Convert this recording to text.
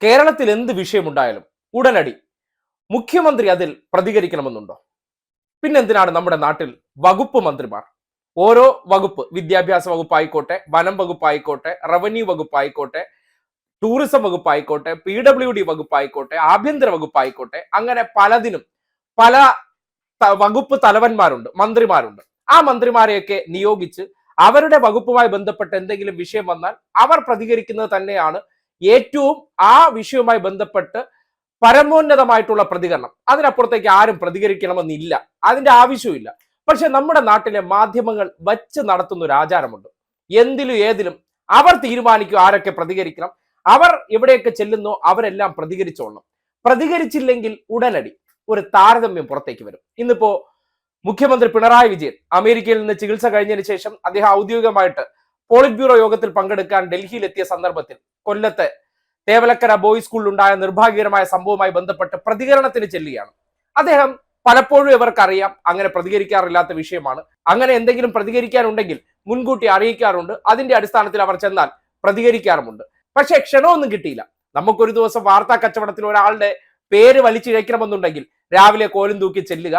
കേരളത്തിൽ എന്ത് വിഷയമുണ്ടായാലും ഉടനടി മുഖ്യമന്ത്രി അതിൽ പ്രതികരിക്കണമെന്നുണ്ടോ? പിന്നെന്തിനാണ് നമ്മുടെ നാട്ടിൽ വകുപ്പ് മന്ത്രിമാർ? ഓരോ വകുപ്പ്, വിദ്യാഭ്യാസ വകുപ്പ് ആയിക്കോട്ടെ, വനം വകുപ്പ് ആയിക്കോട്ടെ, റവന്യൂ വകുപ്പ് ആയിക്കോട്ടെ, ടൂറിസം വകുപ്പ് ആയിക്കോട്ടെ, PWD വകുപ്പ് ആയിക്കോട്ടെ, ആഭ്യന്തര വകുപ്പ് ആയിക്കോട്ടെ, അങ്ങനെ പലതിനും പല വകുപ്പ് തലവന്മാരുണ്ട്, മന്ത്രിമാരുണ്ട്. ആ മന്ത്രിമാരെയൊക്കെ നിയോഗിച്ച് അവരുടെ വകുപ്പുമായി ബന്ധപ്പെട്ട് എന്തെങ്കിലും വിഷയം വന്നാൽ അവർ പ്രതികരിക്കുന്നത് തന്നെയാണ് ഏറ്റവും ആ വിഷയവുമായി ബന്ധപ്പെട്ട് പരമോന്നതമായിട്ടുള്ള പ്രതികരണം. അതിനപ്പുറത്തേക്ക് ആരും പ്രതികരിക്കണമെന്നില്ല, അതിന്റെ ആവശ്യമില്ല. പക്ഷെ നമ്മുടെ നാട്ടിലെ മാധ്യമങ്ങൾ വച്ച് നടത്തുന്ന ഒരു ആചാരമുണ്ട്. എന്തിലും ഏതിലും അവർ തീരുമാനിക്കും ആരൊക്കെ പ്രതികരിക്കണം. അവർ എവിടെയൊക്കെ ചെല്ലുന്നോ അവരെല്ലാം പ്രതികരിച്ചോളണം. പ്രതികരിച്ചില്ലെങ്കിൽ ഉടനടി ഒരു താരതമ്യം പുറത്തേക്ക് വരും. ഇന്നിപ്പോ മുഖ്യമന്ത്രി പിണറായി വിജയൻ അമേരിക്കയിൽ നിന്ന് ചികിത്സ കഴിഞ്ഞതിന് ശേഷം അദ്ദേഹം ഔദ്യോഗികമായിട്ട് പോളിറ്റ് ബ്യൂറോ യോഗത്തിൽ പങ്കെടുക്കാൻ ഡൽഹിയിലെത്തിയ സന്ദർഭത്തിൽ കൊല്ലത്തെ തേവലക്കര ബോയ്സ് സ്കൂളിൽ ഉണ്ടായ നിർഭാഗ്യകരമായ സംഭവവുമായി ബന്ധപ്പെട്ട് പ്രതികരണത്തിന് ചെല്ലുകയാണ്. അദ്ദേഹം പലപ്പോഴും ഇവർക്കറിയാം അങ്ങനെ പ്രതികരിക്കാറില്ലാത്ത വിഷയമാണ്. അങ്ങനെ എന്തെങ്കിലും പ്രതികരിക്കാനുണ്ടെങ്കിൽ മുൻകൂട്ടി അറിയിക്കാറുണ്ട്. അതിന്റെ അടിസ്ഥാനത്തിൽ അവർ ചെന്നാൽ പ്രതികരിക്കാറുമുണ്ട്. പക്ഷെ ക്ഷണമൊന്നും കിട്ടിയില്ല. നമുക്കൊരു ദിവസം വാർത്താ കച്ചവടത്തിൽ ഒരാളുടെ പേര് വലിച്ചിഴക്കണമെന്നുണ്ടെങ്കിൽ രാവിലെ കോലും തൂക്കി ചെല്ലുക,